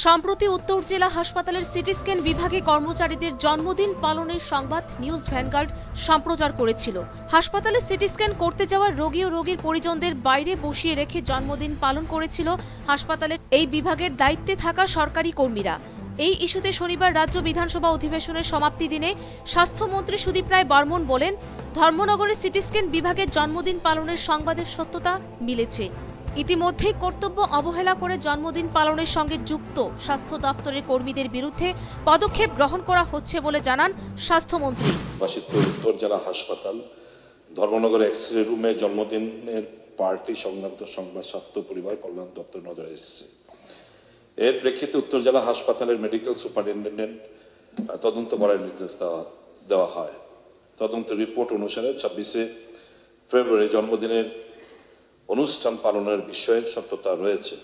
সম্প্রতি উত্তর জেলা হাসপাতালের সিটি স্ক্যান বিভাগে কর্মচারীদের জন্মদিন পালনের সংবাদ নিউজ ভ্যানগার্ড সম্প্রচার করেছিল। হাসপাতালে সিটি স্ক্যান করতে যাওয়া রোগী ও রোগীর পরিজনদের বাইরে বসিয়ে রেখে জন্মদিন পালন করেছিল হাসপাতালের এই বিভাগের দায়িত্বে থাকা সরকারি কর্মীরা। এই ইস্যুতে শনিবার রাজ্য বিধানসভা অধিবেশনের সমাপ্তি দিনে স্বাস্থ্যমন্ত্রী সুদীপ রায় বর্মন বলেন, ধর্মনগরের সিটি স্ক্যান বিভাগের জন্মদিন পালনের সংবাদের সত্যতা মিলেছে। ইতিমধ্যেই কর্তব্য অবহেলা করে জন্মদিন পালনের সঙ্গে যুক্ত স্বাস্থ্য দপ্তরের কর্মীদের বিরুদ্ধে পদক্ষেপ গ্রহণ করা হচ্ছে বলে জানান স্বাস্থ্যমন্ত্রী। উত্তর জেলা হাসপাতাল ধর্মনগর এক্স-রে রুমে জন্মদিনের পার্টি সংক্রান্ত সংবাদ স্বাস্থ্য পরিবার কল্যাণ দপ্তর নজরে এসেছে। এর প্রেক্ষিতে উত্তর জেলা হাসপাতালের মেডিকেল সুপারিনটেন্ডেন্ট তদন্ত করার নির্দেশ দেওয়া হয়। তদন্ত রিপোর্ট অনুসারে 26শে ফেব্রুয়ারি জন্মদিনের অনুষ্ঠান পালনের বিষয়ে সত্যতা রয়েছে।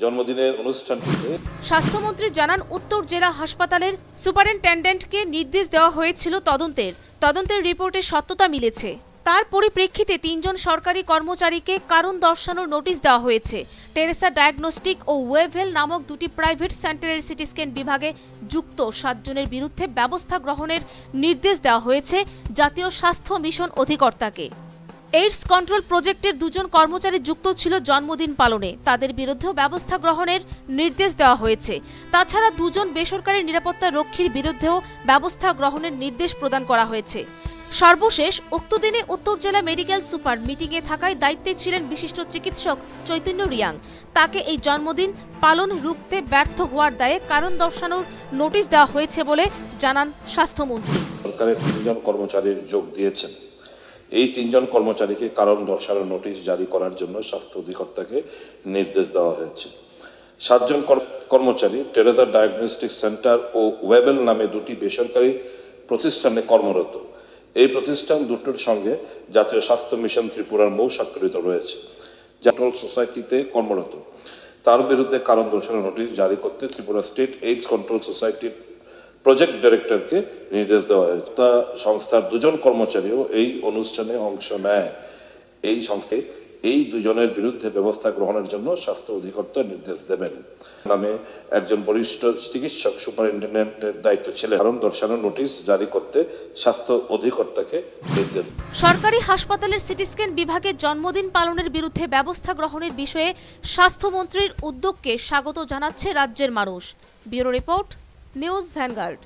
জন্মদিনের অনুষ্ঠানটিতে স্বাস্থ্যমন্ত্রী জানান, উত্তর জেলা হাসপাতালের সুপারিনটেন্ডেন্টকে নির্দেশ দেওয়া হয়েছিল তদন্তের রিপোর্টে সত্যতা মিলেছে। তার পরিপ্রেক্ষিতে 3 জন সরকারি কর্মচারীকে কারণ দর্শানোর নোটিশ দেওয়া হয়েছে। টেরেসা ডায়াগনস্টিক ও ওয়েভেল নামক দুটি প্রাইভেট সেন্টারের সিটি স্ক্যান বিভাগে যুক্ত 7 জনের বিরুদ্ধে ব্যবস্থা গ্রহণের নির্দেশ দেওয়া হয়েছে জাতীয় স্বাস্থ্য মিশন অধিকর্তাকে। এইডস কন্ট্রোল প্রজেক্টের 2 জন কর্মচারী যুক্ত ছিল জন্মদিন পালনে, তাদের বিরুদ্ধেও ব্যবস্থা গ্রহণের নির্দেশ দেওয়া হয়েছে। তাছাড়া 2 জন বেসরকারি নিরাপত্তা রক্ষীর বিরুদ্ধেও ব্যবস্থা গ্রহণের নির্দেশ প্রদান করা হয়েছে। সর্বশেষ উক্ত দিনে উত্তর জেলা মেডিকেল সুপার মিটিংয়ে থাকায় দায়িত্বে ছিলেন বিশিষ্ট চিকিৎসক চৈতন্য রিয়াং। তাকে এই জন্মদিন পালন রুখতে ব্যর্থ হওয়ার দায়ে কারণ দর্শানোর নোটিশ দেওয়া হয়েছে বলে জানান স্বাস্থ্যমন্ত্রী। সরকারের 3 জন কর্মচারী যোগ দিয়েছেন। এই 3 জন কর্মচারীকে কারণ দর্শানোর নোটিশ জারি করার জন্য স্বাস্থ্য অধিকর্তাকে নির্দেশ দেওয়া হয়েছে। 7 জন কর্মচারী টেরেসা ডায়াগনস্টিক সেন্টার ও ওয়েবেল নামে 2টি বেসরকারি প্রতিষ্ঠানে কর্মরত। এই প্রতিষ্ঠান দুটোর সঙ্গে জাতীয় স্বাস্থ্য মিশন ত্রিপুরার মৌ স্বাক্ষরিত রয়েছে। কন্ট্রোল সোসাইটিতে কর্মরত তার বিরুদ্ধে কারণ দর্শানোর নোটিশ জারি করতে ত্রিপুরা স্টেট এইডস কন্ট্রোল সোসাইটির প্রজেক্ট ডাইরেক্টরকে নির্দেশ দেওয়া হয়েছে। তা সংস্থার 2 জন কর্মচারীও এই অনুষ্ঠানে অংশ নেয়। এই সংস্থায় এই 2 জনের বিরুদ্ধে ব্যবস্থা গ্রহণের জন্য স্বাস্থ্য অধিকর্তা নির্দেশ দেবেন। নামে একজন বরিষ্ঠ চিকিৎসক সুপারিনটেন্ডেন্টের দায়িত্ব ছিলেন। কারণ দর্শানোর নোটিশ জারি করতে স্বাস্থ্য অধিকর্তাকে নির্দেশ। সরকারি হাসপাতালের সিটি স্ক্যান বিভাগে জন্মদিন পালনের বিরুদ্ধে ব্যবস্থা গ্রহণের বিষয়ে স্বাস্থ্যমন্ত্রীর উদ্যোগকে স্বাগত জানাচ্ছে রাজ্যের মানুষ। Bureau report, news vanguard.